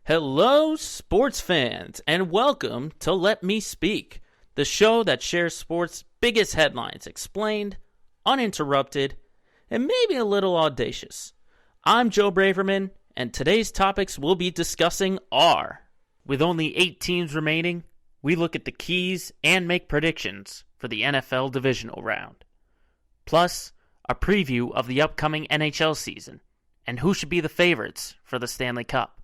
Hello, sports fans, and welcome to Let Me Speak, the show that shares sports' biggest headlines explained, uninterrupted, and maybe a little audacious. I'm Joe Braverman, and today's topics we'll be discussing are: with only 8 teams remaining, we look at the keys and make predictions for the NFL divisional round. Plus, a preview of the upcoming NHL season, and who should be the favorites for the Stanley Cup.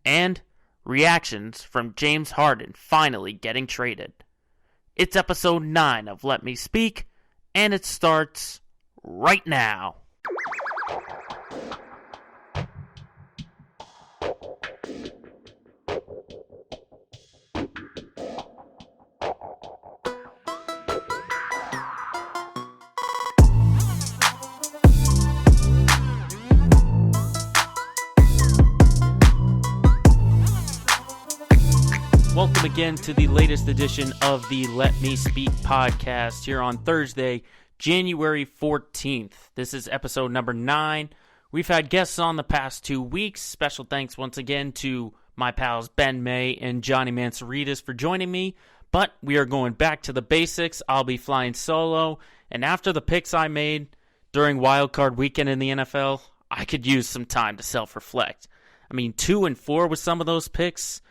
And reactions from James Harden finally getting traded. It's episode 9 of Let Me Speak, and it starts right now. Welcome again to the latest edition of the Let Me Speak podcast here on Thursday, January 14th. This is episode number 9. We've had guests on the past 2 weeks. Special thanks once again to my pals Ben May and Johnny Mansaritas for joining me. But we are going back to the basics. I'll be flying solo. And after the picks I made during wildcard weekend in the NFL, I could use some time to self-reflect. 2-4 with some of those picks.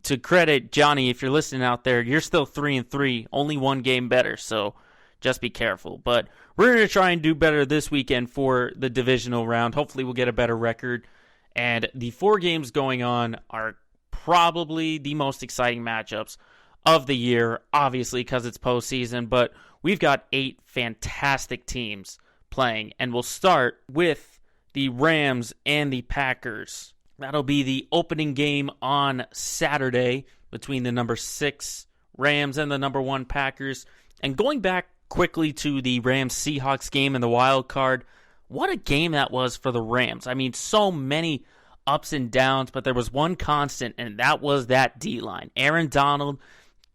To credit Johnny, if you're listening out there, you're still 3-3, only one game better, so just be careful. But we're going to try and do better this weekend for the divisional round. Hopefully we'll get a better record. And the 4 games going on are probably the most exciting matchups of the year, obviously because it's postseason. But we've got 8 fantastic teams playing, and we'll start with the Rams and the Packers. That'll be the opening game on Saturday between the number 6 Rams and the number 1 Packers. And going back quickly to the Rams-Seahawks game in the wild card, what a game that was for the Rams. So many ups and downs, but there was one constant, and that was that D-line. Aaron Donald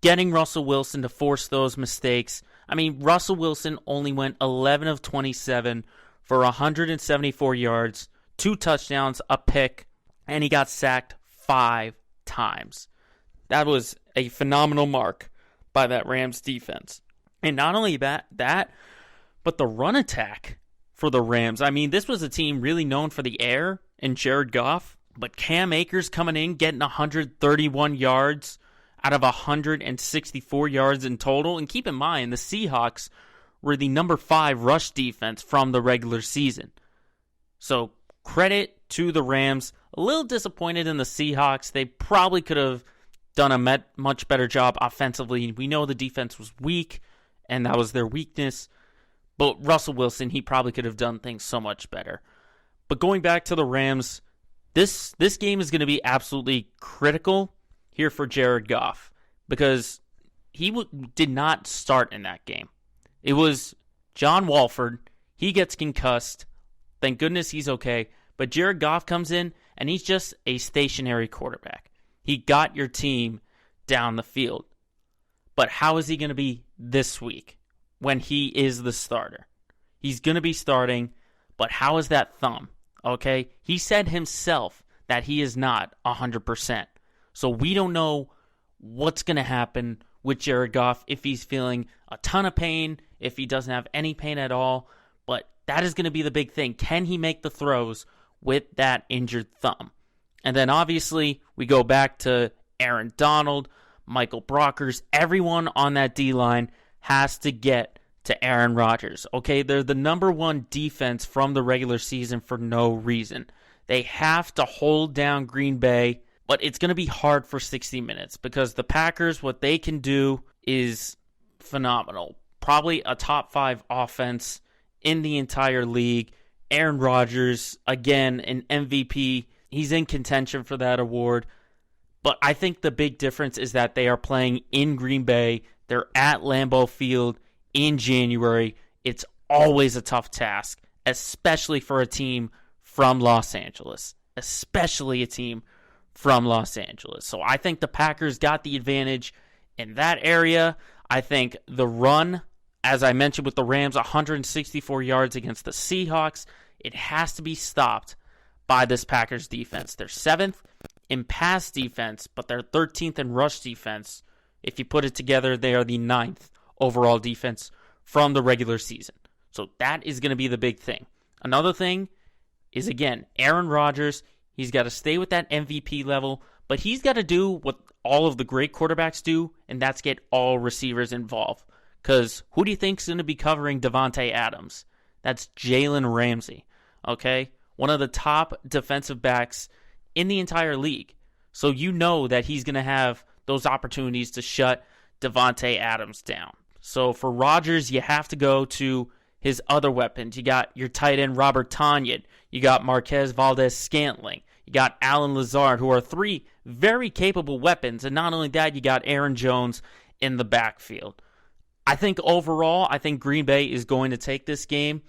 getting Russell Wilson to force those mistakes. Russell Wilson only went 11 of 27 for 174 yards, 2 touchdowns, a pick, and he got sacked 5 times. That was a phenomenal mark by that Rams defense. And not only that, but the run attack for the Rams. This was a team really known for the air and Jared Goff, but Cam Akers coming in, getting 131 yards out of 164 yards in total. And keep in mind, the Seahawks were the number 5 rush defense from the regular season. So credit to the Rams. A little disappointed in the Seahawks. They probably could have done a much better job offensively. We know the defense was weak, and that was their weakness. But Russell Wilson, he probably could have done things so much better. But going back to the Rams, this game is going to be absolutely critical here for Jared Goff, because he did not start in that game. It was John Wolford. He gets concussed. Thank goodness he's okay. But Jared Goff comes in, and he's just a stationary quarterback. He got your team down the field. But how is he going to be this week when he is the starter? He's going to be starting, but how is that thumb? Okay? He said himself that he is not 100%. So we don't know what's going to happen with Jared Goff, if he's feeling a ton of pain, if he doesn't have any pain at all. But that is going to be the big thing. Can he make the throws with that injured thumb? And then obviously we go back to Aaron Donald, Michael Brockers. Everyone on that D-line has to get to Aaron Rodgers. Okay, they're the number 1 defense from the regular season for no reason. They have to hold down Green Bay, but it's going to be hard for 60 minutes because the Packers, what they can do is phenomenal. Probably a top 5 offense in the entire league. Aaron Rodgers, again, an MVP. He's in contention for that award. But I think the big difference is that they are playing in Green Bay. They're at Lambeau Field in January. It's always a tough task, especially for a team from Los Angeles. Especially a team from Los Angeles. So I think the Packers got the advantage in that area. I think the run, as I mentioned with the Rams, 164 yards against the Seahawks, it has to be stopped by this Packers defense. They're 7th in pass defense, but they're 13th in rush defense. If you put it together, they are the 9th overall defense from the regular season. So that is going to be the big thing. Another thing is, again, Aaron Rodgers. He's got to stay with that MVP level, but he's got to do what all of the great quarterbacks do, and that's get all receivers involved. Because who do you think's going to be covering Davante Adams? That's Jalen Ramsey, okay? One of the top defensive backs in the entire league. So you know that he's going to have those opportunities to shut Davante Adams down. So for Rodgers, you have to go to his other weapons. You got your tight end Robert Tonyan. You got Marquez Valdes-Scantling. You got Allen Lazard, who are 3 very capable weapons. And not only that, you got Aaron Jones in the backfield. I think overall, Green Bay is going to take this game.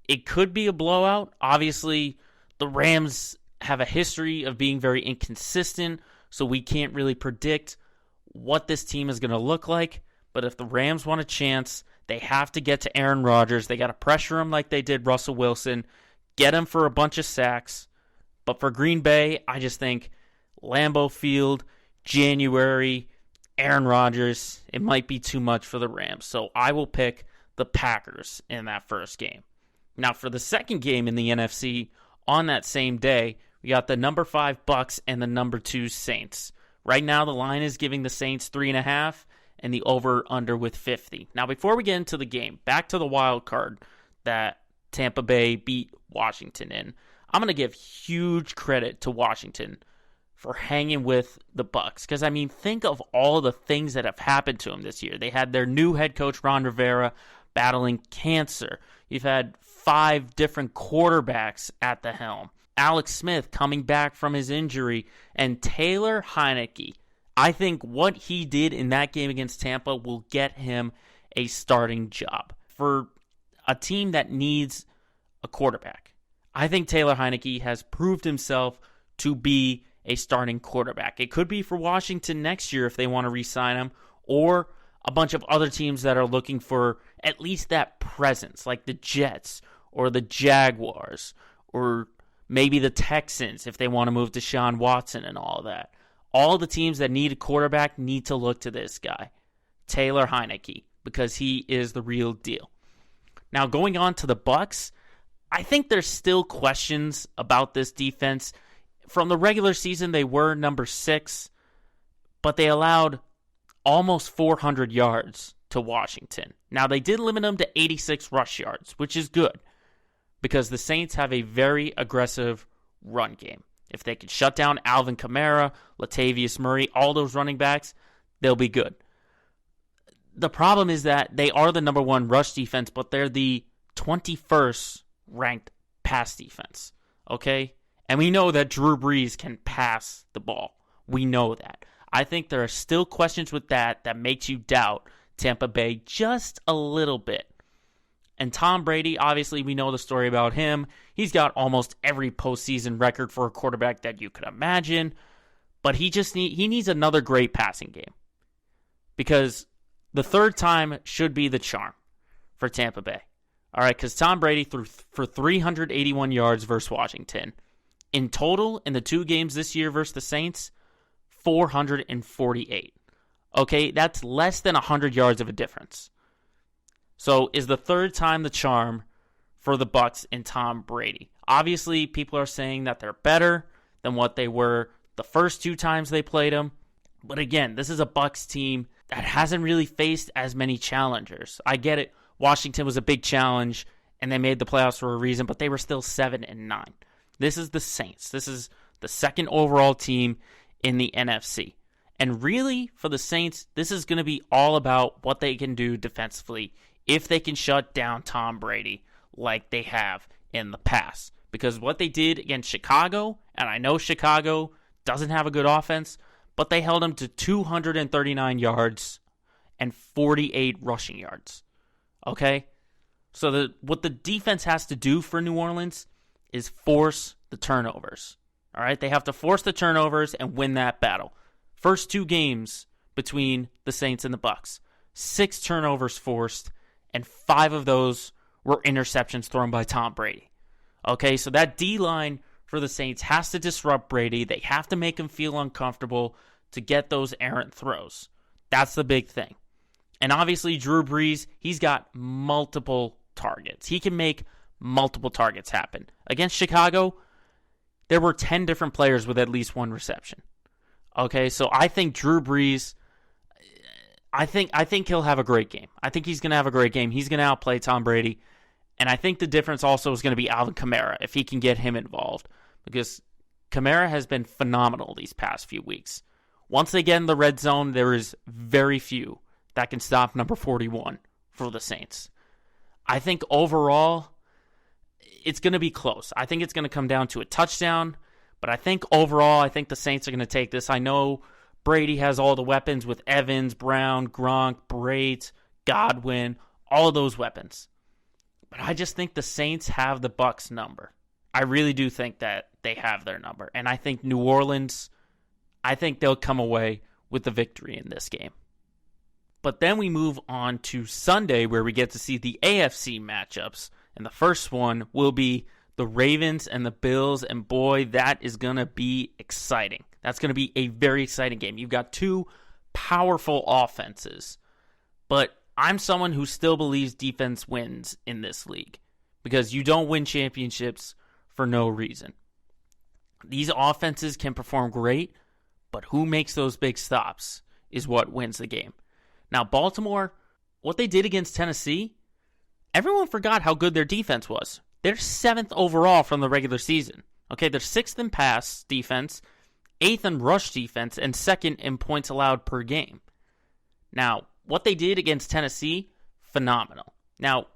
It could be a blowout. Obviously, the Rams have a history of being very inconsistent, so we can't really predict what this team is going to look like. But if the Rams want a chance, they have to get to Aaron Rodgers. They got to pressure him like they did Russell Wilson, get him for a bunch of sacks. But for Green Bay, I just think Lambeau Field, January, Aaron Rodgers, it might be too much for the Rams. So I will pick the Packers in that first game. Now for the second game in the NFC, on that same day, we got the number 5 Bucks and the number 2 Saints. Right now the line is giving the Saints 3.5 and the over-under with 50. Now before we get into the game, back to the wild card that Tampa Bay beat Washington in. I'm going to give huge credit to Washington for hanging with the Bucks. Because, I mean, think of all the things that have happened to them this year. They had their new head coach, Ron Rivera, battling cancer. You've had 5 different quarterbacks at the helm. Alex Smith coming back from his injury. And Taylor Heinicke. I think what he did in that game against Tampa will get him a starting job. For a team that needs a quarterback, I think Taylor Heinicke has proved himself to be a starting quarterback. It could be for Washington next year if they want to re-sign him, or a bunch of other teams that are looking for at least that presence, like the Jets or the Jaguars, or maybe the Texans if they want to move Deshaun Watson and all that. All the teams that need a quarterback need to look to this guy, Taylor Heinicke, because he is the real deal. Now going on to the Bucks, I think there's still questions about this defense. From the regular season, they were number 6, but they allowed almost 400 yards to Washington. Now, they did limit them to 86 rush yards, which is good, because the Saints have a very aggressive run game. If they can shut down Alvin Kamara, Latavius Murray, all those running backs, they'll be good. The problem is that they are the number 1 rush defense, but they're the 21st ranked pass defense, okay? And we know that Drew Brees can pass the ball. We know that. I think there are still questions with that makes you doubt Tampa Bay just a little bit. And Tom Brady, obviously we know the story about him. He's got almost every postseason record for a quarterback that you could imagine. But he needs another great passing game. Because the third time should be the charm for Tampa Bay. All right, because Tom Brady threw for 381 yards versus Washington. In total, in the 2 games this year versus the Saints, 448. Okay, that's less than 100 yards of a difference. So is the third time the charm for the Bucs and Tom Brady? Obviously, people are saying that they're better than what they were the first 2 times they played them. But again, this is a Bucs team that hasn't really faced as many challengers. I get it. Washington was a big challenge, and they made the playoffs for a reason, but they were still 7-9. This is the Saints. This is the second overall team in the NFC. And really, for the Saints, this is going to be all about what they can do defensively if they can shut down Tom Brady like they have in the past. Because what they did against Chicago, and I know Chicago doesn't have a good offense, but they held them to 239 yards and 48 rushing yards. Okay? So what the defense has to do for New Orleans is force the turnovers. All right? They have to force the turnovers and win that battle. First 2 games between the Saints and the Bucs, 6 turnovers forced, and 5 of those were interceptions thrown by Tom Brady. Okay, so that D-line for the Saints has to disrupt Brady. They have to make him feel uncomfortable to get those errant throws. That's the big thing. And obviously, Drew Brees, he's got multiple targets. He can make multiple targets happen. Against Chicago, there were 10 different players with at least one reception. Okay, so I think Drew Brees, I think he'll have a great game. I think he's going to have a great game. He's going to outplay Tom Brady. And I think the difference also is going to be Alvin Kamara, if he can get him involved. Because Kamara has been phenomenal these past few weeks. Once they get in the red zone, there is very few that can stop number 41 for the Saints. I think overall, it's going to be close. I think it's going to come down to a touchdown. But I think overall, I think the Saints are going to take this. I know Brady has all the weapons with Evans, Brown, Gronk, Brate, Godwin, all of those weapons. But I just think the Saints have the Bucs number. I really do think that they have their number. And I think New Orleans, I think they'll come away with the victory in this game. But then we move on to Sunday, where we get to see the AFC matchups. And the first one will be the Ravens and the Bills. And boy, that is going to be exciting. That's going to be a very exciting game. You've got two powerful offenses. But I'm someone who still believes defense wins in this league, because you don't win championships for no reason. These offenses can perform great, but who makes those big stops is what wins the game. Now, Baltimore, what they did against Tennessee, everyone forgot how good their defense was. They're 7th overall from the regular season. Okay, they're 6th in pass defense, 8th in rush defense, and 2nd in points allowed per game. Now, what they did against Tennessee, phenomenal. Now,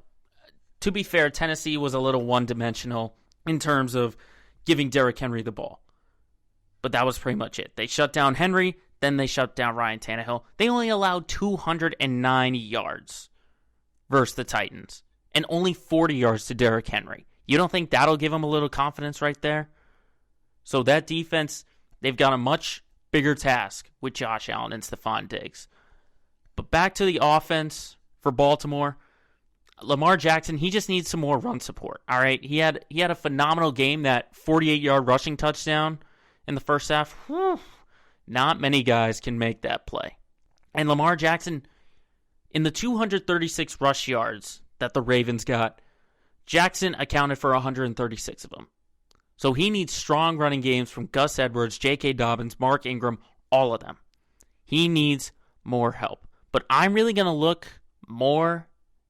to be fair, Tennessee was a little one-dimensional in terms of giving Derrick Henry the ball. But that was pretty much it. They shut down Henry, then they shut down Ryan Tannehill. They only allowed 209 yards versus the Titans, and only 40 yards to Derrick Henry. You don't think that'll give them a little confidence right there? So that defense, they've got a much bigger task with Josh Allen and Stephon Diggs. But back to the offense for Baltimore. Lamar Jackson, he just needs some more run support. All right, he had a phenomenal game, that 48-yard rushing touchdown in the first half. Whew, not many guys can make that play. And Lamar Jackson, in the 236 rush yards that the Ravens got, Jackson accounted for 136 of them. So he needs strong running games from Gus Edwards, J.K. Dobbins, Mark Ingram, all of them. He needs more help. But I'm really going to look more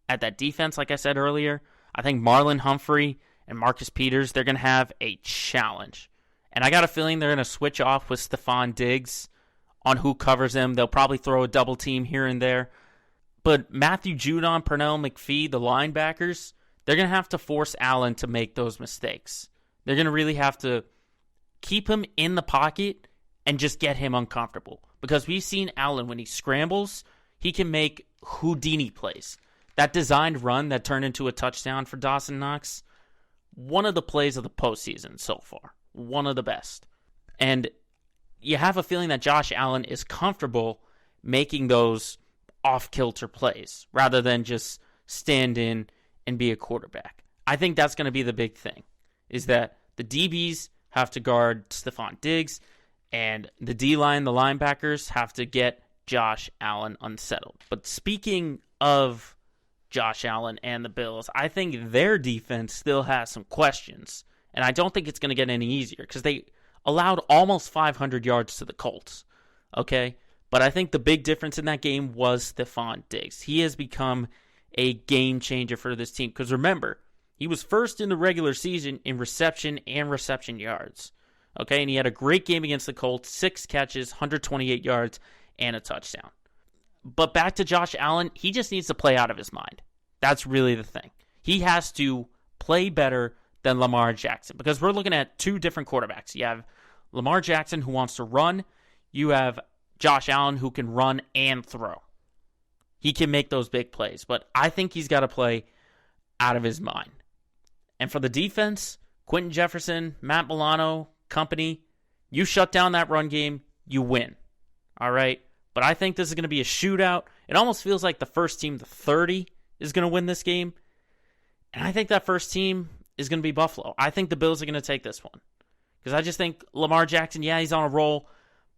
at that defense, like I said earlier. I think Marlon Humphrey and Marcus Peters, they're going to have a challenge. And I got a feeling they're going to switch off with Stephon Diggs on who covers him. They'll probably throw a double team here and there. But Matthew Judon, Pernell McPhee, the linebackers, they're going to have to force Allen to make those mistakes. They're going to really have to keep him in the pocket and just get him uncomfortable. Because we've seen Allen, when he scrambles, he can make Houdini plays. That designed run that turned into a touchdown for Dawson Knox, one of the plays of the postseason so far. One of the best. And you have a feeling that Josh Allen is comfortable making those off-kilter plays rather than just stand in and be a quarterback. I think that's going to be the big thing, is that the DBs have to guard Stephon Diggs, and the D-line, the linebackers, have to get Josh Allen unsettled. But speaking of Josh Allen and the Bills, I think their defense still has some questions. And I don't think it's going to get any easier, because they allowed almost 500 yards to the Colts. Okay? But I think the big difference in that game was Stephon Diggs. He has become a game changer for this team. Because remember, he was first in the regular season in reception and reception yards. Okay? And he had a great game against the Colts. 6 catches, 128 yards, and a touchdown. But back to Josh Allen, he just needs to play out of his mind. That's really the thing. He has to play better than Lamar Jackson, because we're looking at two different quarterbacks. You have Lamar Jackson, who wants to run. You have Josh Allen, who can run and throw. He can make those big plays, but I think he's got to play out of his mind. And for the defense, Quentin Jefferson, Matt Milano, company, you shut down that run game, you win. All right? But I think this is going to be a shootout. It almost feels like the first team to 30 is going to win this game. And I think that first team is going to be Buffalo. I think the Bills are going to take this one. Because I just think Lamar Jackson, yeah, he's on a roll,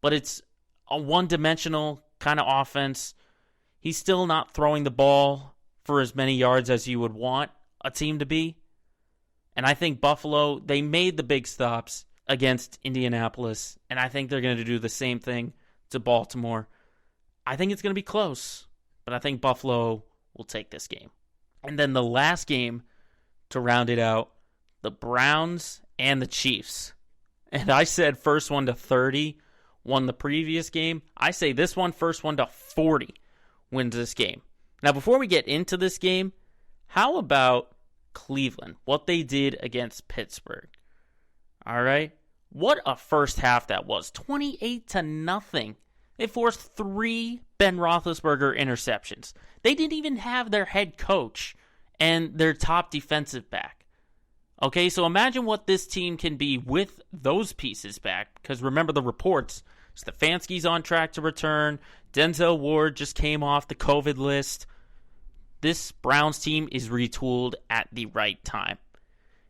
but it's a one-dimensional kind of offense. He's still not throwing the ball for as many yards as you would want a team to be. And I think Buffalo, they made the big stops against Indianapolis, and I think they're going to do the same thing to Baltimore. I think it's going to be close, but I think Buffalo will take this game. And then the last game to round it out, the Browns and the Chiefs. And I said first one to 30 won the previous game. I say this one, first one to 40 wins this game. Now, before we get into this game, how about Cleveland? What they did against Pittsburgh. All right? What a first half that was. 28-0. They forced 3 Ben Roethlisberger interceptions. They didn't even have their head coach and their top defensive back. Okay, so imagine what this team can be with those pieces back. Because remember the reports. Stefanski's on track to return. Denzel Ward just came off the COVID list. This Browns team is retooled at the right time.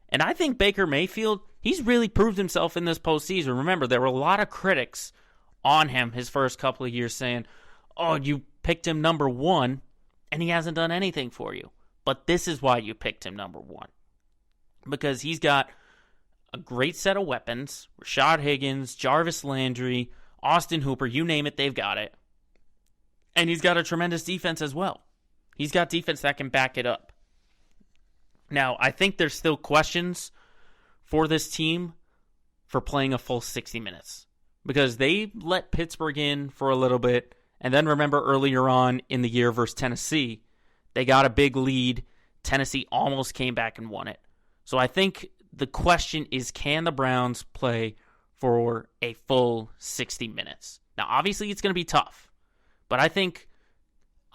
And I think Baker Mayfield, he's really proved himself in this postseason. Remember, there were a lot of critics on him his first couple of years saying, oh, you picked him number 1, and he hasn't done anything for you. But this is why you picked him number 1. Because he's got a great set of weapons. Rashad Higgins, Jarvis Landry, Austin Hooper, you name it, they've got it. And he's got a tremendous defense as well. He's got defense that can back it up. Now, I think there's still questions for this team for playing a full 60 minutes. Because they let Pittsburgh in for a little bit. And then remember earlier on in the year versus Tennessee, they got a big lead. Tennessee almost came back and won it. So I think the question is, can the Browns play for a full 60 minutes? Now, obviously, it's going to be tough. But I think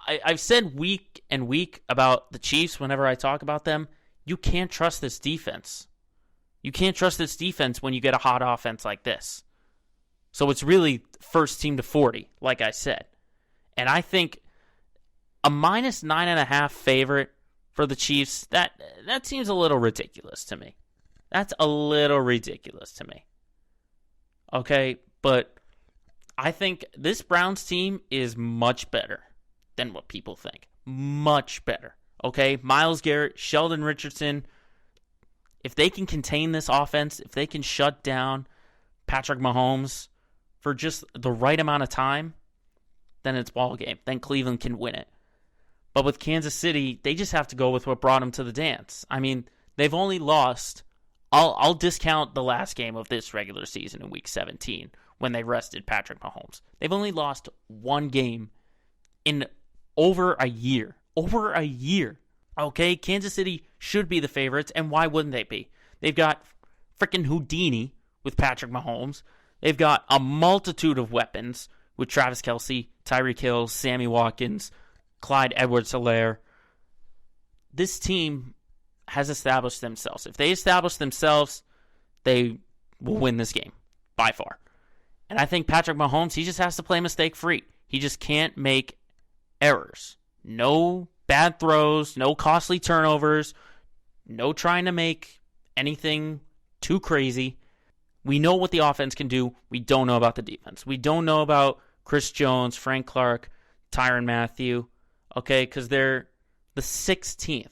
I've said week and week about the Chiefs whenever I talk about them. You can't trust this defense. You can't trust this defense when you get a hot offense like this. So it's really first team to 40, like I said. And I think a minus 9.5 favorite for the Chiefs, that seems a little ridiculous to me. That's a little ridiculous to me. Okay, but I think this Browns team is much better than what people think. Much better. Okay, Myles Garrett, Sheldon Richardson, if they can contain this offense, if they can shut down Patrick Mahomes for just the right amount of time, then it's ball game. Then Cleveland can win it. But with Kansas City, they just have to go with what brought them to the dance. I mean, they've only lost, I'll discount the last game of this regular season in Week 17 when they rested Patrick Mahomes. They've only lost one game in over a year. Over a year. Okay, Kansas City should be the favorites, and why wouldn't they be? They've got freaking Houdini with Patrick Mahomes. They've got a multitude of weapons with Travis Kelce, Tyreek Hill, Sammy Watkins, Clyde Edwards-Helaire. This team has established themselves. If they establish themselves, they will win this game, by far. And I think Patrick Mahomes, he just has to play mistake-free. He just can't make errors. No bad throws, no costly turnovers, no trying to make anything too crazy. We know what the offense can do. We don't know about the defense. We don't know about Chris Jones, Frank Clark, Tyrann Mathieu, okay, because they're the 16th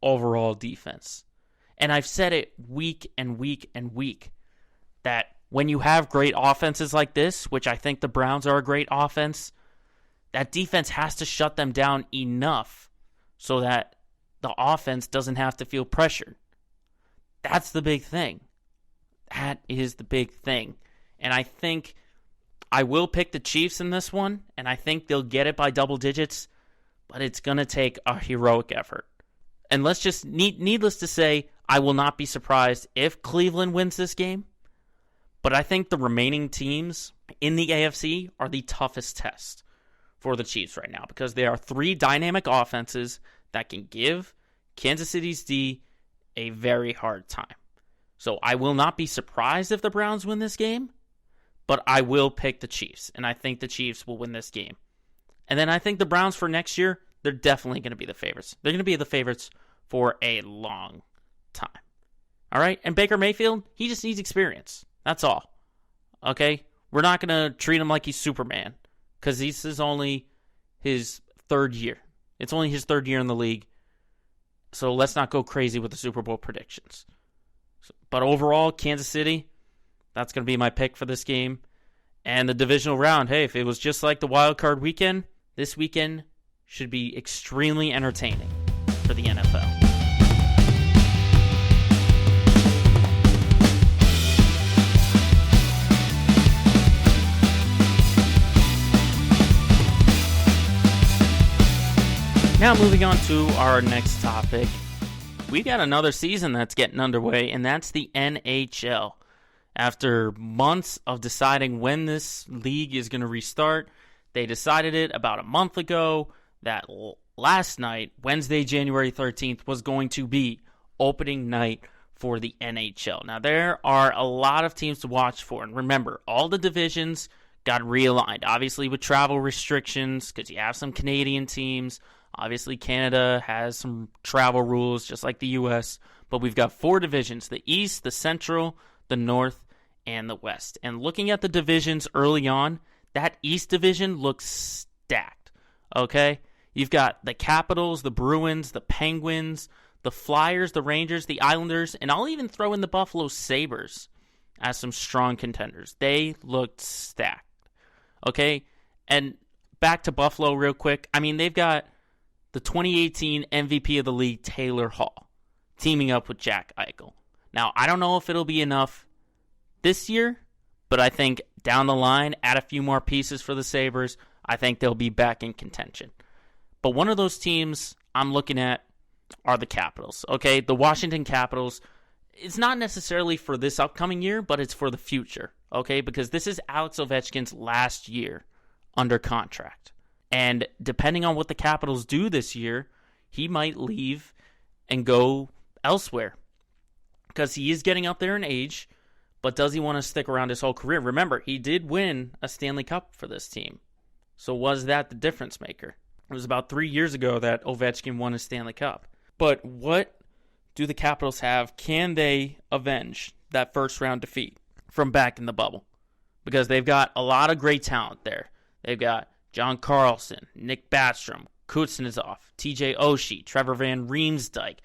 overall defense. And I've said it week and week and week that when you have great offenses like this, which I think the Browns are a great offense, that defense has to shut them down enough so that the offense doesn't have to feel pressured. That's the big thing. That is the big thing. And I think I will pick the Chiefs in this one, and I think they'll get it by double digits, but it's going to take a heroic effort. And let's just, needless to say, I will not be surprised if Cleveland wins this game, but I think the remaining teams in the AFC are the toughest test for the Chiefs right now because there are three dynamic offenses that can give Kansas City's D a very hard time. So I will not be surprised if the Browns win this game, but I will pick the Chiefs, and I think the Chiefs will win this game. And then I think the Browns for next year, they're definitely going to be the favorites. They're going to be the favorites for a long time. All right? And Baker Mayfield, he just needs experience. That's all. Okay? We're not going to treat him like he's Superman because this is only his third year. It's only his third year in the league. So let's not go crazy with the Super Bowl predictions. But overall, Kansas City, that's going to be my pick for this game. And the divisional round, hey, if it was just like the wild card weekend, this weekend should be extremely entertaining for the NFL. Now moving on to our next topic. We got another season that's getting underway, and that's the NHL. After months of deciding when this league is going to restart, they decided it about a month ago that last night, Wednesday, January 13th, was going to be opening night for the NHL. Now, there are a lot of teams to watch for, and remember, all the divisions got realigned, obviously with travel restrictions, because you have some Canadian teams. Obviously, Canada has some travel rules, just like the U.S., but we've got 4 divisions, the East, the Central, the North, and the West. And looking at the divisions early on, that East division looks stacked, okay? You've got the Capitals, the Bruins, the Penguins, the Flyers, the Rangers, the Islanders, and I'll even throw in the Buffalo Sabres as some strong contenders. They looked stacked, okay? And back to Buffalo real quick. I mean, they've got the 2018 MVP of the league, Taylor Hall, teaming up with Jack Eichel. Now, I don't know if it'll be enough this year, but I think down the line, add a few more pieces for the Sabres, I think they'll be back in contention. But one of those teams I'm looking at are the Capitals, okay? The Washington Capitals, it's not necessarily for this upcoming year, but it's for the future, okay? Because this is Alex Ovechkin's last year under contract. And depending on what the Capitals do this year, he might leave and go elsewhere. Because he is getting up there in age, but does he want to stick around his whole career? Remember, he did win a Stanley Cup for this team. So was that the difference maker? It was about 3 years ago that Ovechkin won a Stanley Cup. But what do the Capitals have? Can they avenge that first round defeat from back in the bubble? Because they've got a lot of great talent there. They've got John Carlson, Nick Backstrom, Kuznetsov, TJ Oshie, Trevor Van Riemsdyk.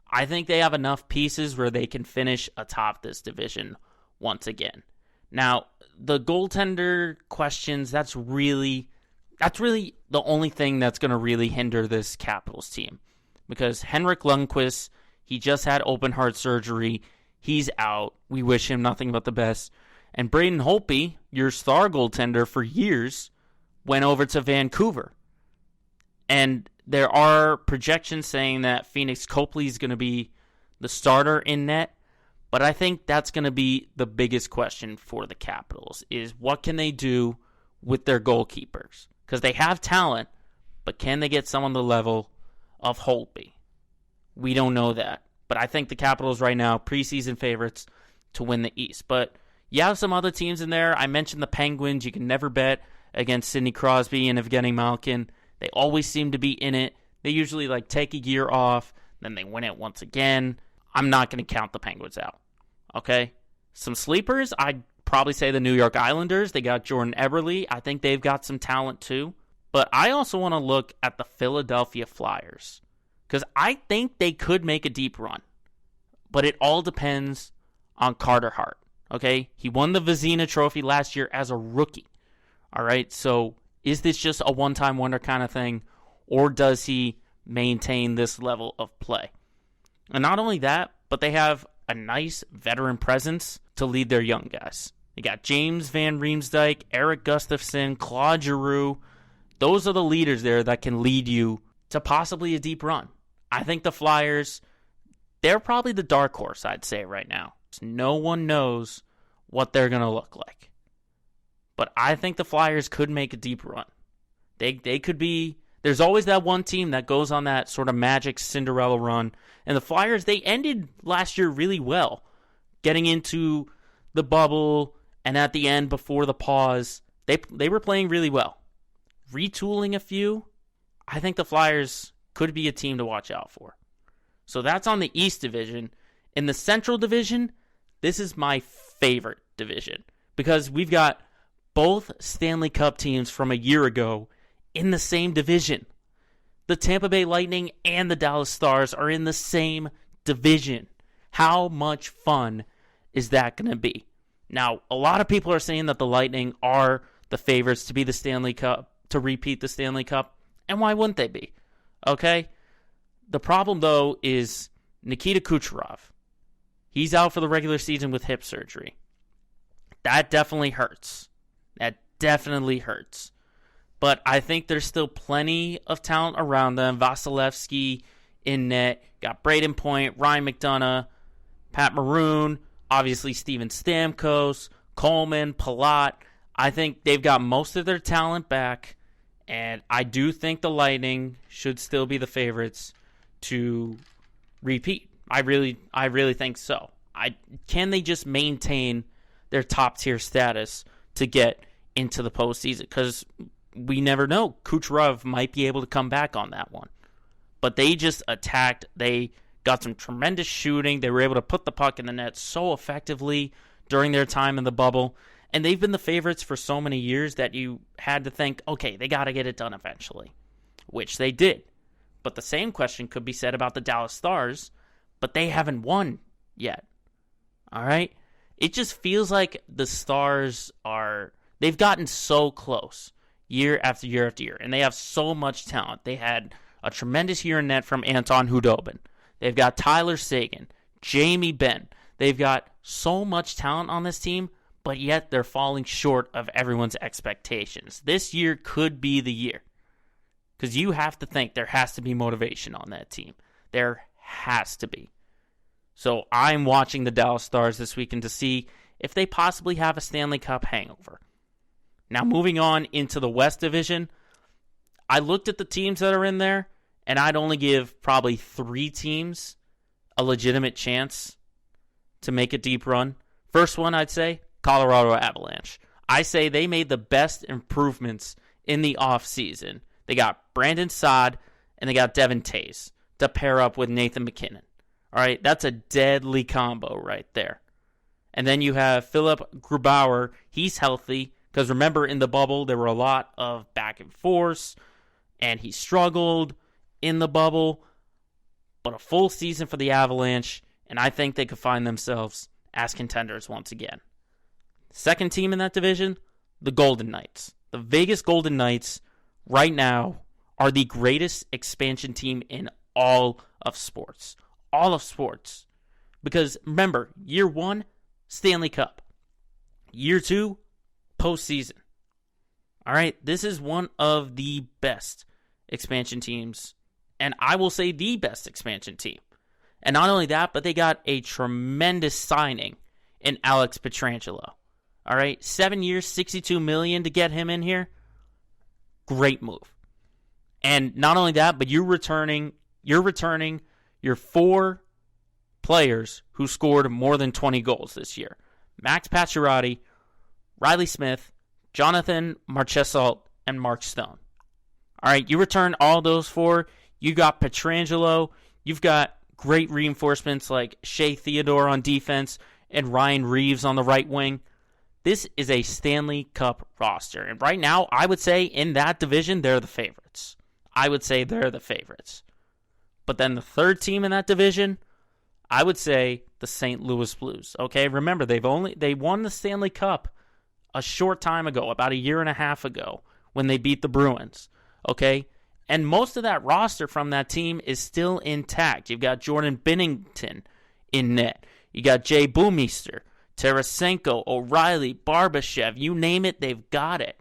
I think they have enough pieces where they can finish atop this division once again. Now, the goaltender questions, that's really the only thing that's going to really hinder this Capitals team. Because Henrik Lundqvist, he just had open heart surgery. He's out. We wish him nothing but the best. And Braden Holtby, your star goaltender for years, went over to Vancouver. And there are projections saying that Phoenix Copley is going to be the starter in net. But I think that's going to be the biggest question for the Capitals, is what can they do with their goalkeepers? Because they have talent, but can they get someone the level of Holtby? We don't know that. But I think the Capitals right now, preseason favorites to win the East. But you have some other teams in there. I mentioned the Penguins. You can never bet against Sidney Crosby and Evgeny Malkin. They always seem to be in it. They usually take a year off, then they win it once again. I'm not going to count the Penguins out. Okay? Some sleepers, I'd probably say the New York Islanders. They got Jordan Eberle. I think they've got some talent too. But I also want to look at the Philadelphia Flyers, because I think they could make a deep run. But it all depends on Carter Hart. Okay? He won the Vezina Trophy last year as a rookie. All right, so is this just a one-time wonder kind of thing, or does he maintain this level of play? And not only that, but they have a nice veteran presence to lead their young guys. They got James Van Riemsdyk, Eric Gustafsson, Claude Giroux. Those are the leaders there that can lead you to possibly a deep run. I think the Flyers, they're probably the dark horse, I'd say, right now. No one knows what they're going to look like. But I think the Flyers could make a deep run. They could be... There's always that one team that goes on that sort of magic Cinderella run. And the Flyers, they ended last year really well. Getting into the bubble, and at the end, before the pause, they were playing really well. Retooling a few, I think the Flyers could be a team to watch out for. So that's on the East Division. In the Central Division, this is my favorite division because we've got both Stanley Cup teams from a year ago in the same division. The Tampa Bay Lightning and the Dallas Stars are in the same division. How much fun is that going to be? Now, a lot of people are saying that the Lightning are the favorites to be the Stanley Cup, to repeat the Stanley Cup, and why wouldn't they be? Okay? The problem, though, is Nikita Kucherov. He's out for the regular season with hip surgery. That definitely hurts. That definitely hurts. But I think there's still plenty of talent around them. Vasilevsky in net. Got Braden Point, Ryan McDonough, Pat Maroon, obviously Steven Stamkos, Coleman, Palat. I think they've got most of their talent back. And I do think the Lightning should still be the favorites to repeat. I really think so. Can they just maintain their top tier status to get into the postseason? Because we never know. Kucherov might be able to come back on that one. But they just attacked. They got some tremendous shooting. They were able to put the puck in the net so effectively during their time in the bubble. And they've been the favorites for so many years that you had to think, okay, they got to get it done eventually, which they did. But the same question could be said about the Dallas Stars, but they haven't won yet. All right? It just feels like the Stars they've gotten so close year after year after year, and they have so much talent. They had a tremendous year in net from Anton Khudobin. They've got Tyler Seguin, Jamie Benn. They've got so much talent on this team, but yet they're falling short of everyone's expectations. This year could be the year. Because you have to think there has to be motivation on that team. There has to be. So I'm watching the Dallas Stars this weekend to see if they possibly have a Stanley Cup hangover. Now moving on into the West Division, I looked at the teams that are in there, and I'd only give probably 3 teams a legitimate chance to make a deep run. First one, I'd say, Colorado Avalanche. I say they made the best improvements in the offseason. They got Brandon Saad and they got Devin Tays to pair up with Nathan MacKinnon. All right, that's a deadly combo right there. And then you have Philip Grubauer. He's healthy because remember in the bubble there were a lot of back and forth and he struggled in the bubble. But a full season for the Avalanche, and I think they could find themselves as contenders once again. Second team in that division, the Golden Knights. The Vegas Golden Knights right now are the greatest expansion team in all of sports. All of sports. Because remember, year 1, Stanley Cup. Year 2, postseason. All right, this is one of the best expansion teams, and I will say the best expansion team. And not only that, but they got a tremendous signing in Alex Pietrangelo. All right, 7 years, $62 million to get him in here. Great move. And not only that, but you're returning your 4 players who scored more than 20 goals this year. Max Pacioretty, Riley Smith, Jonathan Marchessault, and Mark Stone. All right, you return all those 4. You got Pietrangelo. You've got great reinforcements like Shea Theodore on defense and Ryan Reeves on the right wing. This is a Stanley Cup roster. And right now, I would say in that division, they're the favorites. But then the third team in that division, I would say the St. Louis Blues. Okay, remember, they won the Stanley Cup a short time ago, about a year and a half ago, when they beat the Bruins. Okay, and most of that roster from that team is still intact. You've got Jordan Binnington in net. You got Jay Bouwmeester, Tarasenko, O'Reilly, Barbashev, you name it, they've got it.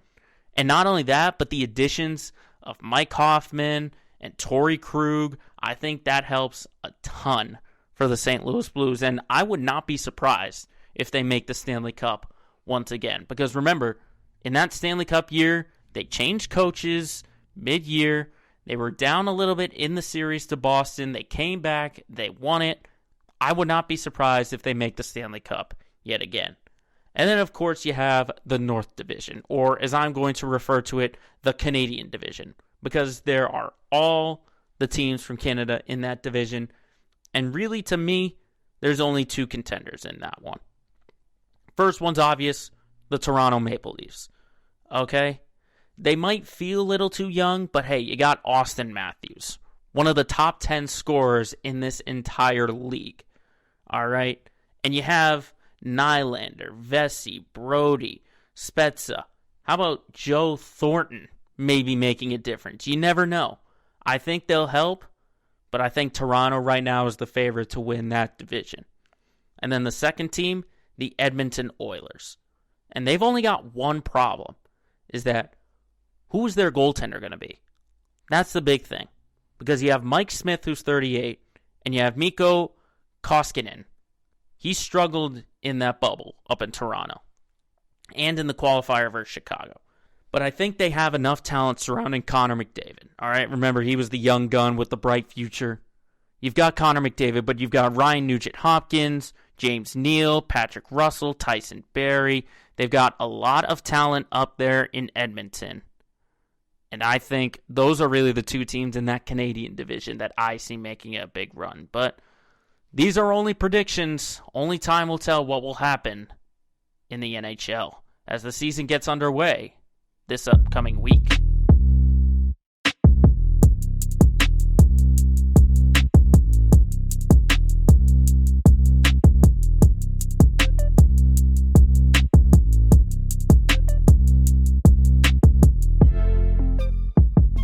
And not only that, but the additions of Mike Hoffman and Torrey Krug, I think that helps a ton for the St. Louis Blues. And I would not be surprised if they make the Stanley Cup once again. Because remember, in that Stanley Cup year, they changed coaches mid-year. They were down a little bit in the series to Boston. They came back. They won it. I would not be surprised if they make the Stanley Cup yet again. And then, of course, you have the North Division, or as I'm going to refer to it, the Canadian Division, because there are all the teams from Canada in that division. And really, to me, there's only 2 contenders in that one. First one's obvious, the Toronto Maple Leafs. Okay? They might feel a little too young, but hey, you got Austin Matthews, one of the top 10 scorers in this entire league. All right? And you have Nylander, Vesey, Brody, Spezza. How about Joe Thornton maybe making a difference? You never know. I think they'll help, but I think Toronto right now is the favorite to win that division. And then the second team, the Edmonton Oilers. And they've only got one problem, is that who's their goaltender going to be? That's the big thing. Because you have Mike Smith, who's 38, and you have Mikko Koskinen. He struggled in that bubble up in Toronto and in the qualifier versus Chicago. But I think they have enough talent surrounding Connor McDavid. All right, remember, he was the young gun with the bright future. You've got Connor McDavid, but you've got Ryan Nugent-Hopkins, James Neal, Patrick Russell, Tyson Barrie. They've got a lot of talent up there in Edmonton. And I think those are really the two teams in that Canadian division that I see making a big run. But these are only predictions. Only time will tell what will happen in the NHL as the season gets underway this upcoming week.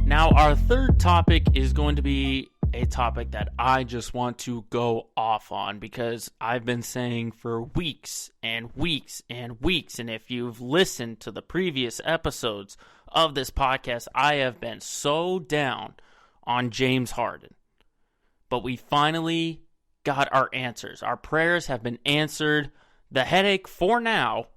Now, our third topic is going to be a topic that I just want to go off on because I've been saying for weeks and weeks and weeks, and if you've listened to the previous episodes of this podcast, I have been so down on James Harden. But we finally got our answers. Our prayers have been answered. The headache, for now,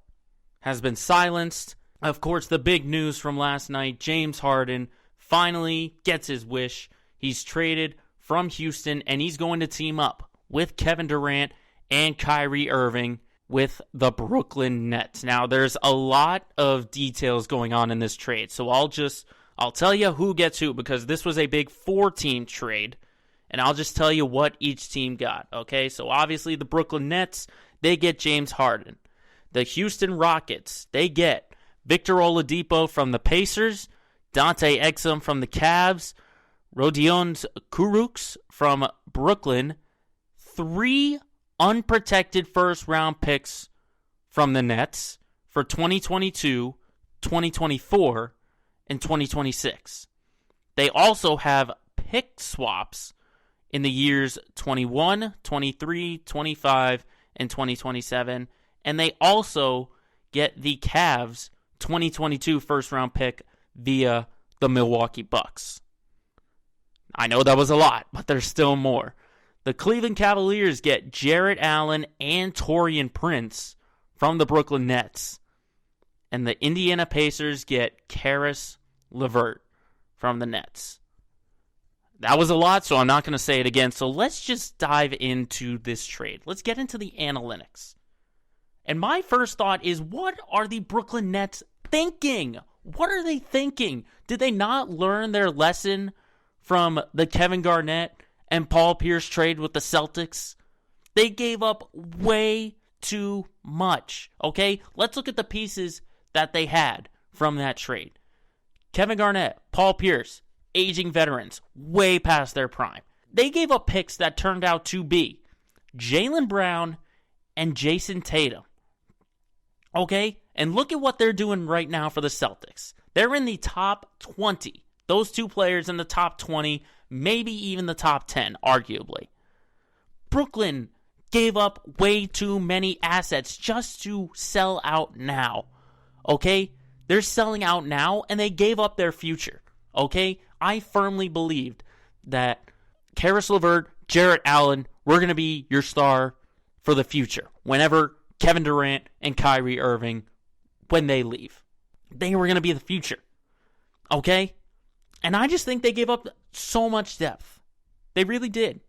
has been silenced. Of course, the big news from last night, James Harden finally gets his wish. He's traded from Houston, and he's going to team up with Kevin Durant and Kyrie Irving with the Brooklyn Nets. Now, there's a lot of details going on in this trade, so I'll tell you who gets who, because this was a big 4-team trade, and I'll just tell you what each team got, okay? So, obviously, the Brooklyn Nets, they get James Harden. The Houston Rockets, they get Victor Oladipo from the Pacers, Dante Exum from the Cavs, Rodion Kurucs from Brooklyn, 3 unprotected first-round picks from the Nets for 2022, 2024, and 2026. They also have pick swaps in the years 21, 23, 25, and 2027, and they also get the Cavs 2022 first-round pick via the Milwaukee Bucks. I know that was a lot, but there's still more. The Cleveland Cavaliers get Jarrett Allen and Taurean Prince from the Brooklyn Nets. And the Indiana Pacers get Caris LeVert from the Nets. That was a lot, so I'm not going to say it again. So let's just dive into this trade. Let's get into the analytics. And my first thought is, what are the Brooklyn Nets thinking? What are they thinking? Did they not learn their lesson from the Kevin Garnett and Paul Pierce trade with the Celtics? They gave up way too much, okay? Let's look at the pieces that they had from that trade. Kevin Garnett, Paul Pierce, aging veterans, way past their prime. They gave up picks that turned out to be Jaylen Brown and Jason Tatum, okay? And look at what they're doing right now for the Celtics. They're in the top 20. Those two players in the top 20, maybe even the top 10, arguably. Brooklyn gave up way too many assets just to sell out now. Okay? They're selling out now, and they gave up their future. Okay? I firmly believed that Caris LeVert, Jarrett Allen, were going to be your star for the future. Whenever Kevin Durant and Kyrie Irving, when they leave, they were going to be the future. Okay? And I just think they gave up so much depth. They really did.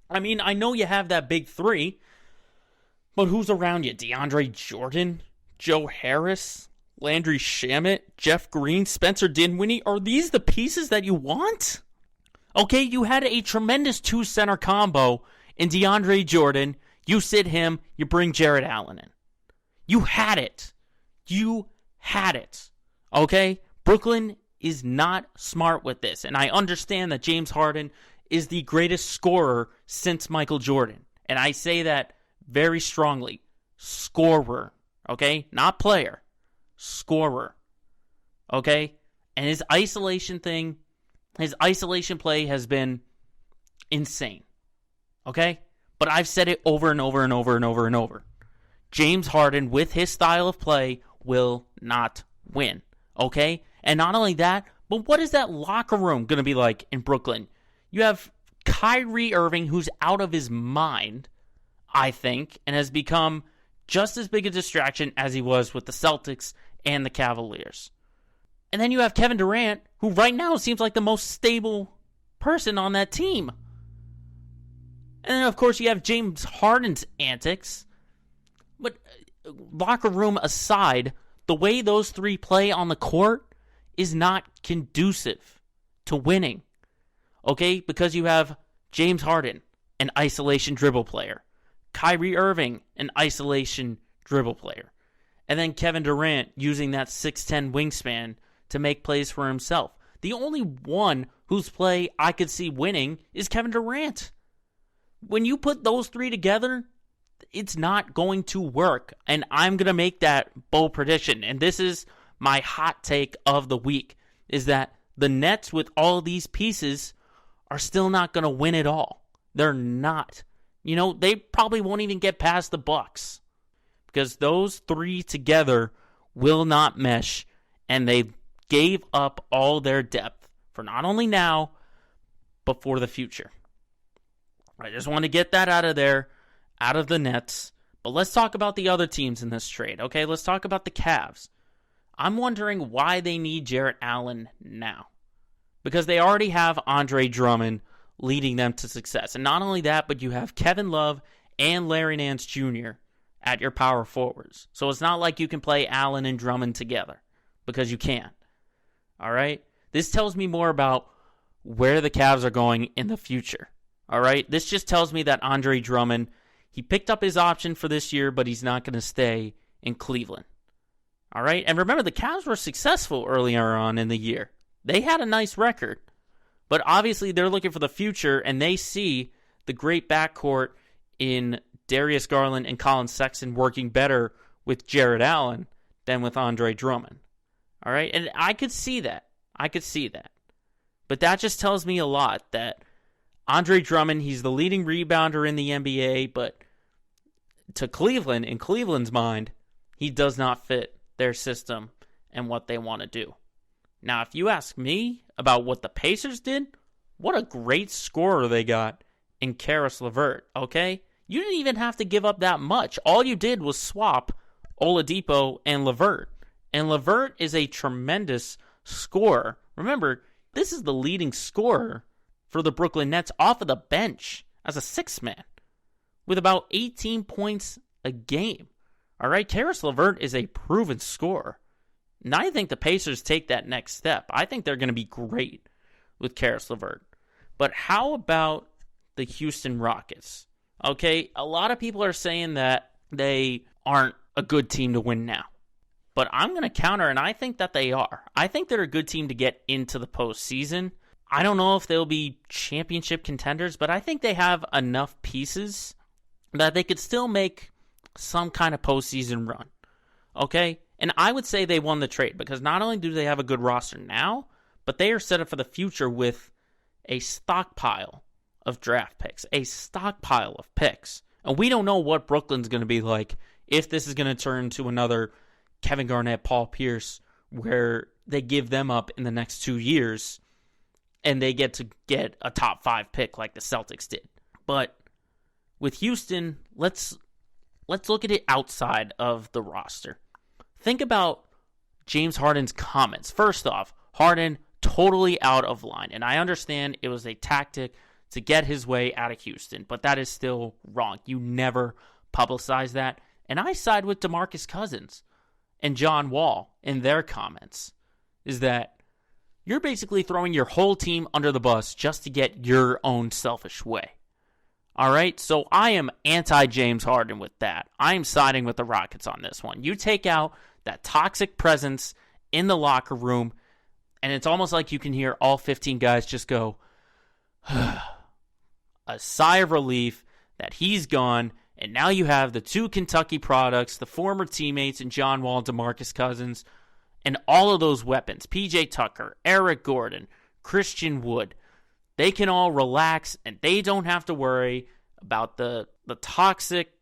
I mean, I know you have that big 3, but who's around you? DeAndre Jordan, Joe Harris, Landry Shamet, Jeff Green, Spencer Dinwiddie. Are these the pieces that you want? Okay, you had a tremendous 2-center combo in DeAndre Jordan. You sit him, you bring Jarrett Allen in. You had it. You had it. Okay? Brooklyn is not smart with this. And I understand that James Harden is the greatest scorer since Michael Jordan. And I say that very strongly. Scorer. Okay? Not player. Scorer. Okay? And his isolation thing, his isolation play has been insane. Okay? But I've said it over and over and over and over and over. James Harden, with his style of play, will not win. Okay? And not only that, but what is that locker room going to be like in Brooklyn? You have Kyrie Irving, who's out of his mind, I think, and has become just as big a distraction as he was with the Celtics and the Cavaliers. And then you have Kevin Durant, who right now seems like the most stable person on that team. And then, of course, you have James Harden's antics. But locker room aside, the way those three play on the court is not conducive to winning. Okay? Because you have James Harden, an isolation dribble player. Kyrie Irving, an isolation dribble player. And then Kevin Durant using that 6'10 wingspan to make plays for himself. The only one whose play I could see winning is Kevin Durant. When you put those three together, it's not going to work. And I'm going to make that bold prediction. And this is my hot take of the week, is that the Nets, with all these pieces, are still not going to win it all. They're not. You know, they probably won't even get past the Bucks. Because those three together will not mesh. And they gave up all their depth for not only now, but for the future. I just want to get that out of there, out of the Nets. But let's talk about the other teams in this trade, okay? Let's talk about the Cavs. I'm wondering why they need Jarrett Allen now. Because they already have Andre Drummond leading them to success. And not only that, but you have Kevin Love and Larry Nance Jr. at your power forwards. So it's not like you can play Allen and Drummond together. Because you can't. All right? This tells me more about where the Cavs are going in the future. All right? This just tells me that Andre Drummond, he picked up his option for this year, but he's not going to stay in Cleveland. All right? And remember, the Cavs were successful earlier on in the year. They had a nice record. But obviously, they're looking for the future, and they see the great backcourt in Darius Garland and Colin Sexton working better with Jarrett Allen than with Andre Drummond. All right? And I could see that. But that just tells me a lot that Andre Drummond, he's the leading rebounder in the NBA, but to Cleveland, in Cleveland's mind, he does not fit their system and what they want to do. Now, if you ask me about what the Pacers did, what a great scorer they got in Caris LeVert, okay? You didn't even have to give up that much. All you did was swap Oladipo and LeVert. And LeVert is a tremendous scorer. Remember, this is the leading scorer for the Brooklyn Nets off of the bench as a sixth man with about 18 points a game. All right, Caris LeVert is a proven scorer. And I think the Pacers take that next step. I think they're going to be great with Caris LeVert. But how about the Houston Rockets? Okay, a lot of people are saying that they aren't a good team to win now. But I'm going to counter, and I think that they are. I think they're a good team to get into the postseason. I don't know if they'll be championship contenders, but I think they have enough pieces that they could still make some kind of postseason run. Okay? And I would say they won the trade because not only do they have a good roster now, but they are set up for the future with a stockpile of draft picks, a stockpile of picks. And we don't know what Brooklyn's going to be like if this is going to turn into another Kevin Garnett, Paul Pierce, where they give them up in the next 2 years and they get to get a top 5 pick like the Celtics did. But with Houston, let's look at it outside of the roster. Think about James Harden's comments. First off, Harden totally out of line. And I understand it was a tactic to get his way out of Houston, but that is still wrong. You never publicize that. And I side with DeMarcus Cousins and John Wall in their comments, is that you're basically throwing your whole team under the bus just to get your own selfish way. All right, so I am anti-James Harden with that. I am siding with the Rockets on this one. You take out that toxic presence in the locker room, and it's almost like you can hear all 15 guys just go, a sigh of relief that he's gone, and now you have the two Kentucky products, the former teammates in John Wall and DeMarcus Cousins, and all of those weapons, PJ Tucker, Eric Gordon, Christian Wood. They can all relax, and they don't have to worry about the toxic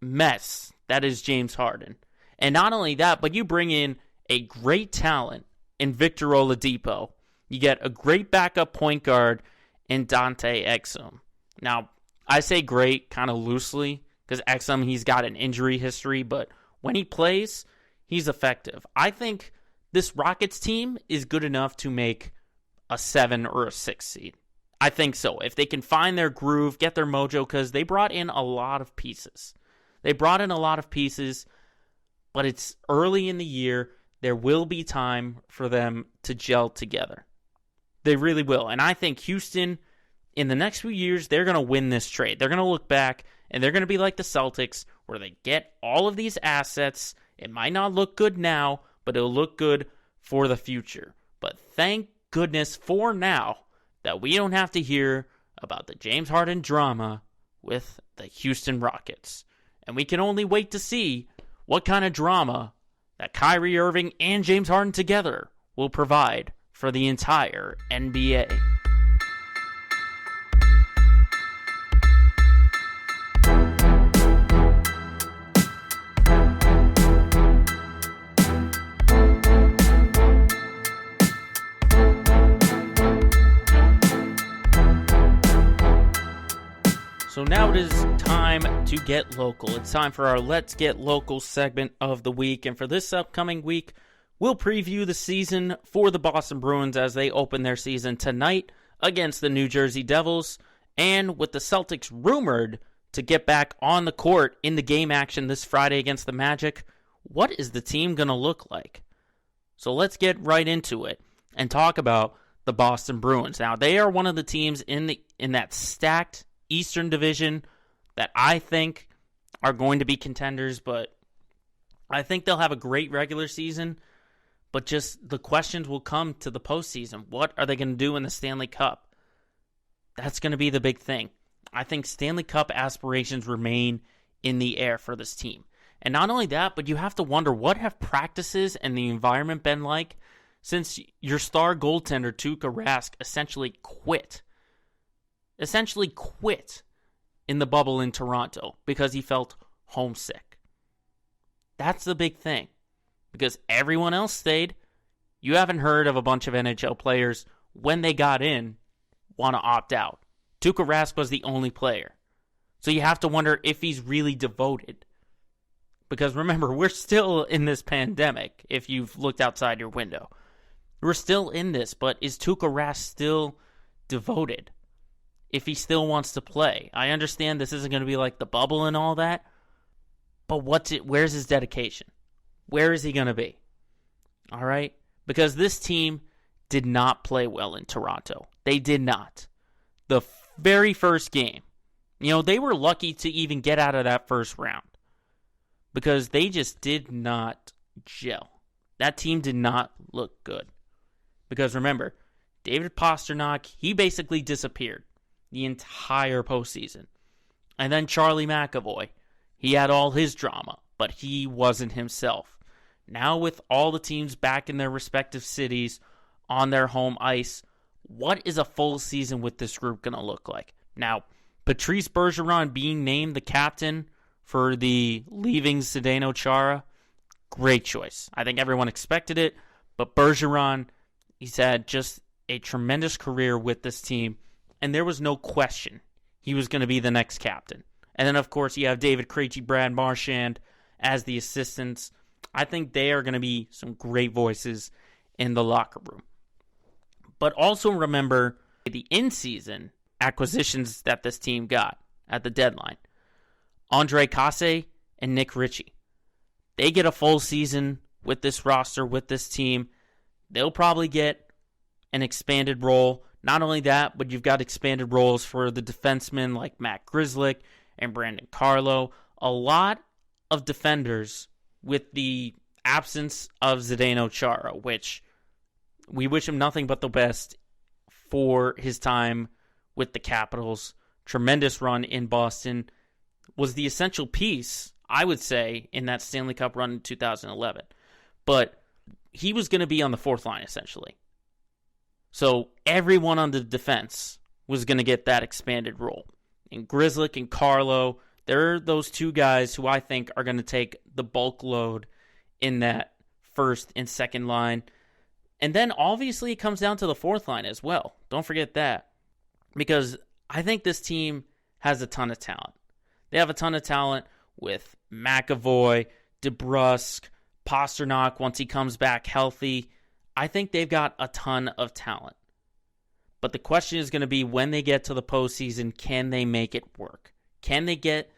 mess that is James Harden. And not only that, but you bring in a great talent in Victor Oladipo. You get a great backup point guard in Dante Exum. Now, I say great kind of loosely because Exum, he's got an injury history, but when he plays, he's effective. I think this Rockets team is good enough to make a 7 or a 6 seed. I think so. If they can find their groove, get their mojo, because they brought in a lot of pieces. But it's early in the year. There will be time for them to gel together. They really will. And I think Houston, in the next few years, they're going to win this trade. They're going to look back, and they're going to be like the Celtics, where they get all of these assets. It might not look good now, but it'll look good for the future. But thank goodness for now that we don't have to hear about the James Harden drama with the Houston Rockets. And we can only wait to see what kind of drama that Kyrie Irving and James Harden together will provide for the entire NBA. So now it is time to get local. It's time for our Let's Get Local segment of the week. And for this upcoming week, we'll preview the season for the Boston Bruins as they open their season tonight against the New Jersey Devils. And with the Celtics rumored to get back on the court in the game action this Friday against the Magic, what is the team going to look like? So let's get right into it and talk about the Boston Bruins. Now, they are one of the teams in that stacked Eastern Division that I think are going to be contenders, but I think they'll have a great regular season, but just the questions will come to the postseason. What are they going to do in the Stanley Cup? That's going to be the big thing. I think Stanley Cup aspirations remain in the air for this team. And not only that, but you have to wonder, what have practices and the environment been like since your star goaltender, Tuukka Rask, essentially quit in the bubble in Toronto because he felt homesick. That's the big thing. Because everyone else stayed. You haven't heard of a bunch of NHL players, when they got in, want to opt out. Tuukka Rask was the only player. So you have to wonder if he's really devoted. Because remember, we're still in this pandemic, if you've looked outside your window. We're still in this, but is Tuukka Rask still devoted? If he still wants to play. I understand this isn't going to be like the bubble and all that, but where's his dedication? Where is he going to be? All right? Because this team did not play well in Toronto. They did not. The very first game, they were lucky to even get out of that first round because they just did not gel. That team did not look good. Because remember, David Pastrnak, he basically disappeared the entire postseason. And then Charlie McAvoy, he had all his drama, but he wasn't himself. Now with all the teams back in their respective cities on their home ice, what is a full season with this group going to look like? Now, Patrice Bergeron being named the captain for the leaving Zdeno Chara, great choice. I think everyone expected it, but Bergeron, he's had just a tremendous career with this team. And there was no question he was going to be the next captain. And then, of course, you have David Krejci, Brad Marchand as the assistants. I think they are going to be some great voices in the locker room. But also remember the in-season acquisitions that this team got at the deadline. Andre Kase and Nick Ritchie. They get a full season with this roster, with this team. They'll probably get an expanded role, Not only that, but you've got expanded roles for the defensemen like Matt Grzelcyk and Brandon Carlo. A lot of defenders with the absence of Zdeno Chara, which we wish him nothing but the best for his time with the Capitals. Tremendous run in Boston. Was the essential piece, I would say, in that Stanley Cup run in 2011. But he was going to be on the fourth line, essentially. So everyone on the defense was going to get that expanded role. And Grzelcyk and Carlo, they're those two guys who I think are going to take the bulk load in that first and second line. And then obviously it comes down to the fourth line as well. Don't forget that. Because I think this team has a ton of talent. They have a ton of talent with McAvoy, DeBrusk, Pasternak once he comes back healthy. I think they've got a ton of talent. But the question is going to be when they get to the postseason, can they make it work? Can they get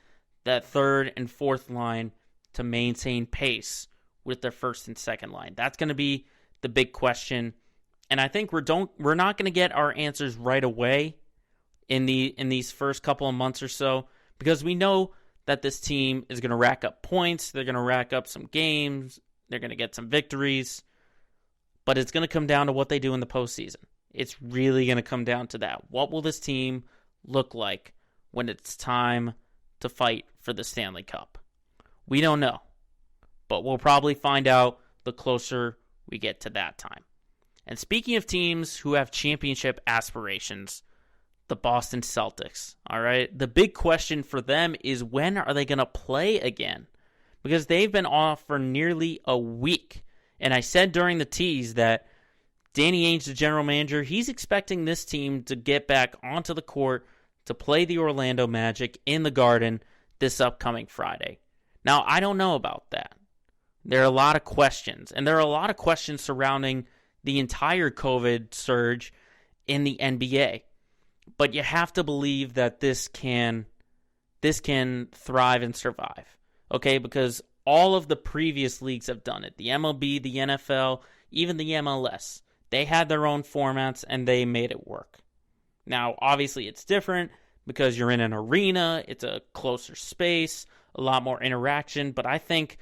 that third and fourth line to maintain pace with their first and second line? That's going to be the big question. And I think we're not going to get our answers right away in these first couple of months or so, because we know that this team is going to rack up points, they're going to rack up some games, they're going to get some victories, but it's going to come down to what they do in the postseason. It's really going to come down to that. What will this team look like when it's time to fight for the Stanley Cup? We don't know, but we'll probably find out the closer we get to that time. And speaking of teams who have championship aspirations, the Boston Celtics, all right? The big question for them is when are they going to play again? Because they've been off for nearly a week. And I said during the tease that Danny Ainge, the general manager, he's expecting this team to get back onto the court to play the Orlando Magic in the Garden this upcoming Friday. Now, I don't know about that. There are a lot of questions, and there are a lot of questions surrounding the entire COVID surge in the NBA. But you have to believe that this can thrive and survive, okay? Because all of the previous leagues have done it. The MLB, the NFL, even the MLS. They had their own formats, and they made it work. Now, obviously, it's different because you're in an arena. It's a closer space, a lot more interaction. But I think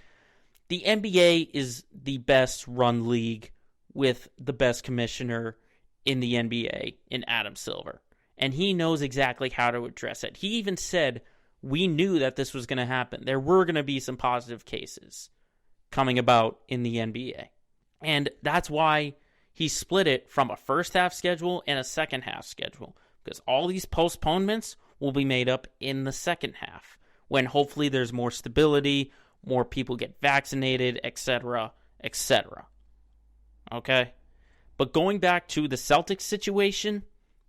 the NBA is the best run league with the best commissioner in the NBA, in Adam Silver. And he knows exactly how to address it. He even said, we knew that this was going to happen. There were going to be some positive cases coming about in the NBA. And that's why he split it from a first half schedule and a second half schedule. Because all these postponements will be made up in the second half, when hopefully there's more stability, more people get vaccinated, etc., etc. Okay? But going back to the Celtics situation,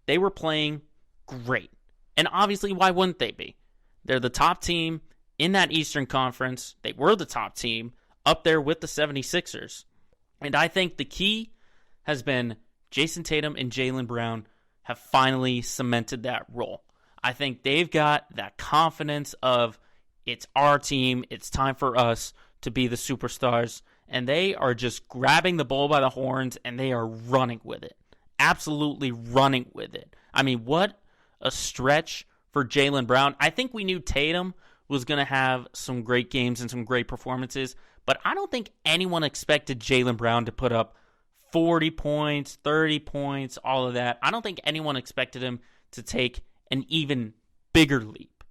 they were playing great. And obviously, why wouldn't they be? They're the top team in that Eastern Conference. They were the top team up there with the 76ers. And I think the key has been Jason Tatum and Jaylen Brown have finally cemented that role. I think they've got that confidence of, it's our team, it's time for us to be the superstars. And they are just grabbing the bull by the horns, and they are running with it. Absolutely running with it. I mean, what a stretch for Jaylen Brown. I think we knew Tatum was going to have some great games and some great performances, but I don't think anyone expected Jaylen Brown to put up 40 points, 30 points, all of that. I don't think anyone expected him to take an even bigger leap.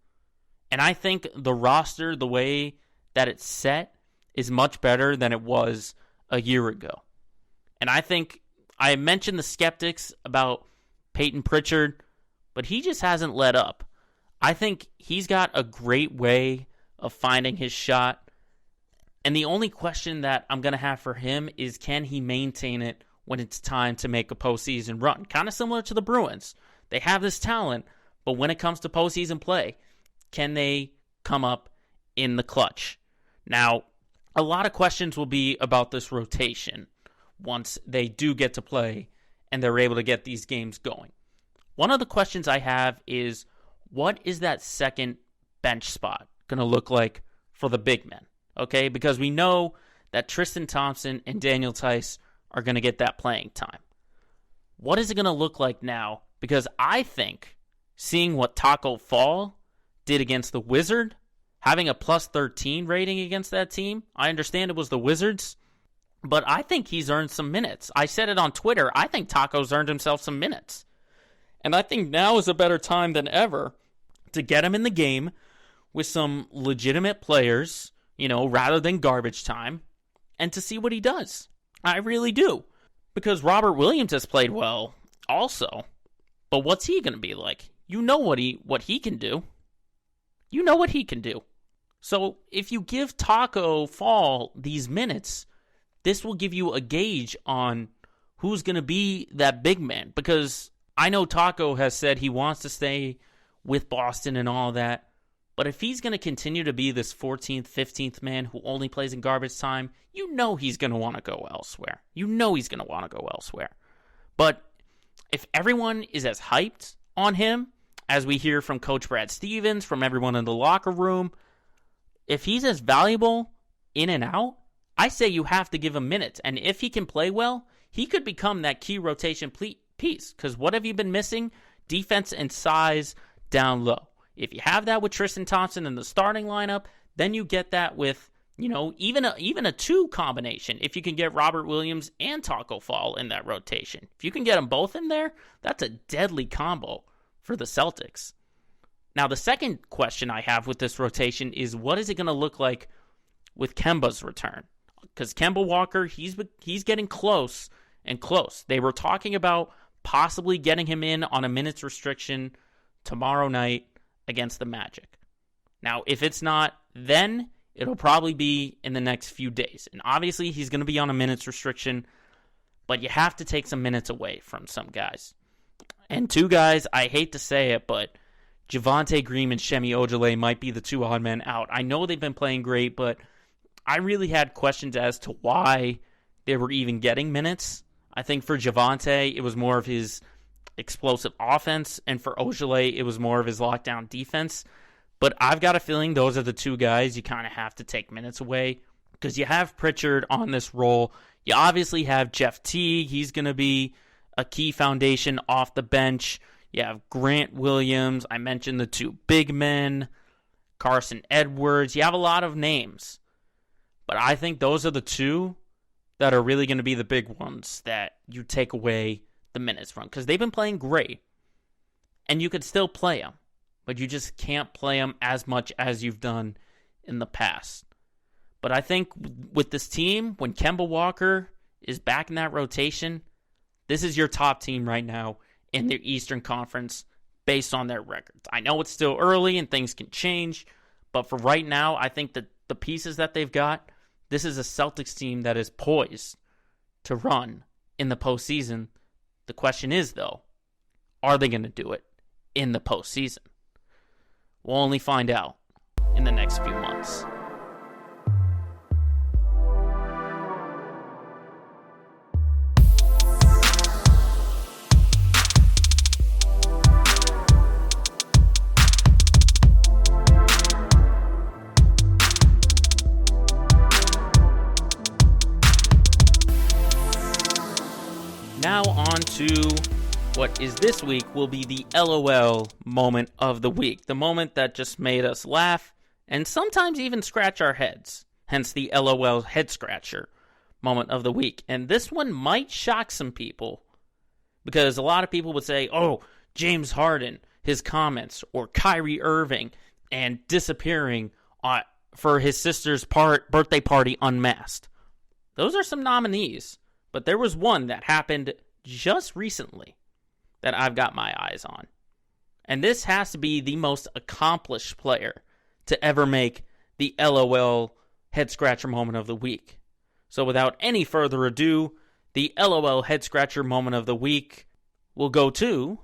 And I think the roster, the way that it's set, is much better than it was a year ago. And I think I mentioned the skeptics about Peyton Pritchard, but he just hasn't let up. I think he's got a great way of finding his shot. And the only question that I'm going to have for him is, can he maintain it when it's time to make a postseason run? Kind of similar to the Bruins. They have this talent, but when it comes to postseason play, can they come up in the clutch? Now, a lot of questions will be about this rotation once they do get to play and they're able to get these games going. One of the questions I have is, what is that second bench spot going to look like for the big men? Okay, because we know that Tristan Thompson and Daniel Tice are going to get that playing time. what is it going to look like now? Because I think seeing what Tacko Fall did against the Wizards, having a plus 13 rating against that team, I understand it was the Wizards, but I think he's earned some minutes. I said it on Twitter. I think Tacko's earned himself some minutes. And I think now is a better time than ever to get him in the game with some legitimate players, rather than garbage time, and to see what he does. I really do. Because Robert Williams has played well also. But what's he going to be like? You know what he can do. You know what he can do. So if you give Tacko Fall these minutes, this will give you a gauge on who's going to be that big man. Because I know Tacko has said he wants to stay with Boston and all that. But if he's going to continue to be this 14th, 15th man who only plays in garbage time, you know he's going to want to go elsewhere. But if everyone is as hyped on him as we hear from Coach Brad Stevens, from everyone in the locker room, if he's as valuable in and out, I say you have to give him minutes. And if he can play well, he could become that key rotation piece. Because what have you been missing? Defense and size down low. If you have that with Tristan Thompson in the starting lineup, then you get that with, even a two combination. If you can get Robert Williams and Tacko Fall in that rotation. If you can get them both in there, that's a deadly combo for the Celtics. Now, the second question I have with this rotation is, what is it going to look like with Kemba's return? Because Kemba Walker, he's getting close and close. They were talking about possibly getting him in on a minutes restriction tomorrow night against the Magic. Now, if it's not, then it'll probably be in the next few days. And obviously, he's going to be on a minutes restriction, but you have to take some minutes away from some guys. And two guys, I hate to say it, but Javonte Green and Semi Ojeleye might be the two odd men out. I know they've been playing great, but I really had questions as to why they were even getting minutes. I think for Javonte, it was more of his explosive offense, and for Ojeleye, it was more of his lockdown defense. But I've got a feeling those are the two guys you kind of have to take minutes away, because you have Pritchard on this role. You obviously have Jeff Teague. He's going to be a key foundation off the bench. You have Grant Williams. I mentioned the two big men, Carson Edwards. You have a lot of names. But I think those are the two that are really going to be the big ones that you take away the minutes from, because they've been playing great, and you could still play them, but you just can't play them as much as you've done in the past. But I think with this team, when Kemba Walker is back in that rotation, this is your top team right now in the Eastern Conference based on their records. I know it's still early and things can change, but for right now, I think that the pieces that they've got, this is a Celtics team that is poised to run in the postseason. The question is, though, are they going to do it in the postseason? We'll only find out in the next few months. Now on to what is this week will be the LOL moment of the week. The moment that just made us laugh and sometimes even scratch our heads. Hence the LOL head scratcher moment of the week. And this one might shock some people, because a lot of people would say, oh, James Harden, his comments, or Kyrie Irving, and disappearing for his sister's birthday party unmasked. Those are some nominees. But there was one that happened just recently that I've got my eyes on. And this has to be the most accomplished player to ever make the LOL head scratcher moment of the week. So without any further ado, the LOL head scratcher moment of the week will go to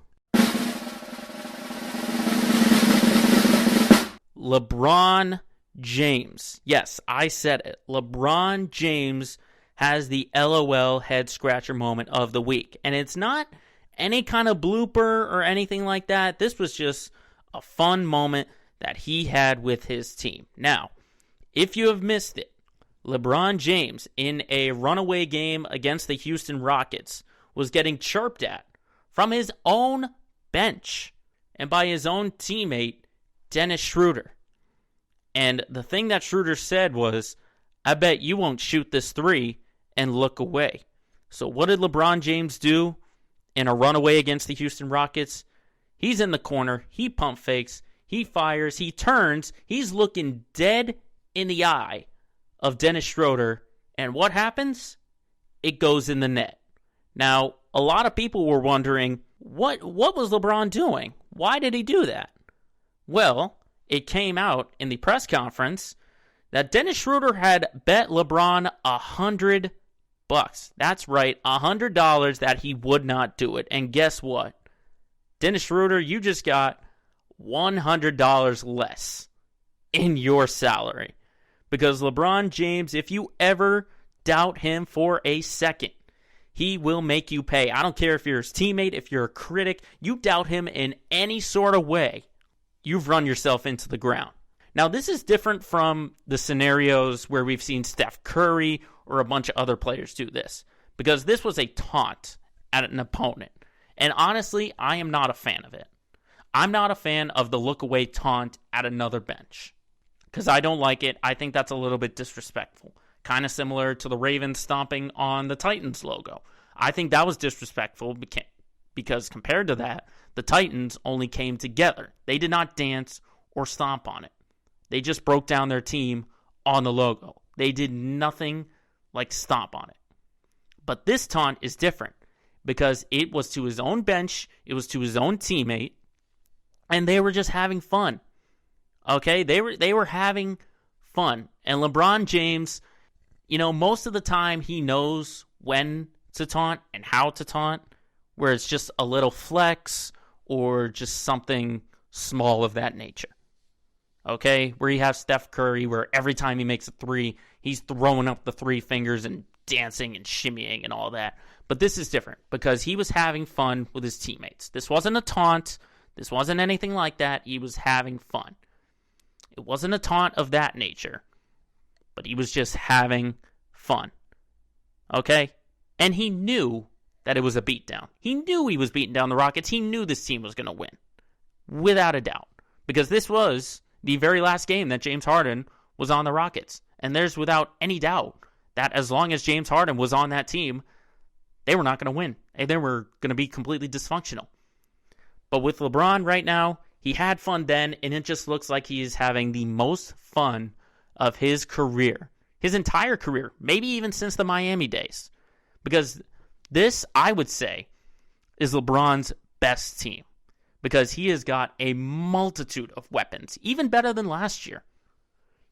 LeBron James. Yes, I said it. LeBron James has the LOL head scratcher moment of the week. And it's not any kind of blooper or anything like that. This was just a fun moment that he had with his team. Now, if you have missed it, LeBron James in a runaway game against the Houston Rockets was getting chirped at from his own bench and by his own teammate, Dennis Schroeder. And the thing that Schroeder said was, I bet you won't shoot this three and look away. So what did LeBron James do in a runaway against the Houston Rockets? He's in the corner. He pump fakes. He fires. He turns. He's looking dead in the eye of Dennis Schroeder. And what happens? It goes in the net. Now, a lot of people were wondering, what was LeBron doing? Why did he do that? Well, it came out in the press conference that Dennis Schroeder had bet LeBron $100. That's right, $100 that he would not do it. And guess what? Dennis Schroeder, you just got $100 less in your salary. Because LeBron James, if you ever doubt him for a second, he will make you pay. I don't care if you're his teammate, if you're a critic, you doubt him in any sort of way, you've run yourself into the ground. Now, this is different from the scenarios where we've seen Steph Curry or a bunch of other players do this, because this was a taunt at an opponent. And honestly, I am not a fan of it. I'm not a fan of the look away taunt at another bench, because I don't like it. I think that's a little bit disrespectful. Kind of similar to the Ravens stomping on the Titans logo. I think that was disrespectful because compared to that, the Titans only came together. They did not dance or stomp on it. They just broke down their team on the logo. They did nothing like stomp on it. But this taunt is different because it was to his own bench, it was to his own teammate, and they were just having fun. Okay? They were having fun. And LeBron James, most of the time he knows when to taunt and how to taunt, where it's just a little flex or just something small of that nature. Okay? Where you have Steph Curry, where every time he makes a three, he's throwing up the three fingers and dancing and shimmying and all that. But this is different because he was having fun with his teammates. This wasn't a taunt. This wasn't anything like that. He was having fun. It wasn't a taunt of that nature, but he was just having fun. Okay? And he knew that it was a beatdown. He knew he was beating down the Rockets. He knew this team was going to win. Without a doubt. Because this was the very last game that James Harden was on the Rockets. And there's without any doubt that as long as James Harden was on that team, they were not going to win. They were going to be completely dysfunctional. But with LeBron right now, he had fun then, and it just looks like he is having the most fun of his career. His entire career. Maybe even since the Miami days. Because this, I would say, is LeBron's best team. Because he has got a multitude of weapons. Even better than last year.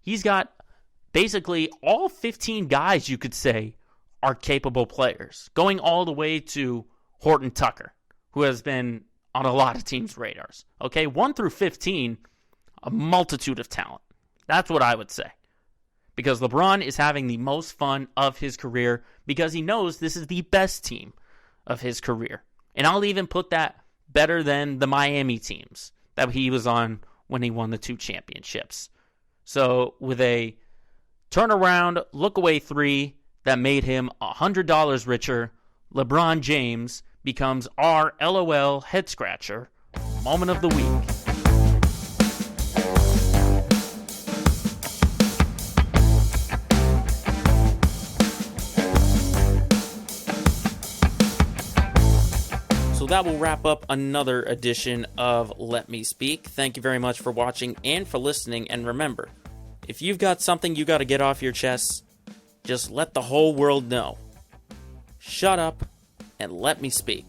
He's got basically all 15 guys, you could say, are capable players. Going all the way to Horton Tucker, who has been on a lot of teams' radars. Okay, 1 through 15, a multitude of talent. That's what I would say. Because LeBron is having the most fun of his career because he knows this is the best team of his career. And I'll even put that better than the Miami teams that he was on when he won the 2 championships. So with a turnaround, look-away three that made him $100 richer, LeBron James becomes our LOL head-scratcher moment of the week. So that will wrap up another edition of Let Me Speak. Thank you very much for watching and for listening. And remember, if you've got something you got to get off your chest, just let the whole world know. Shut up and let me speak.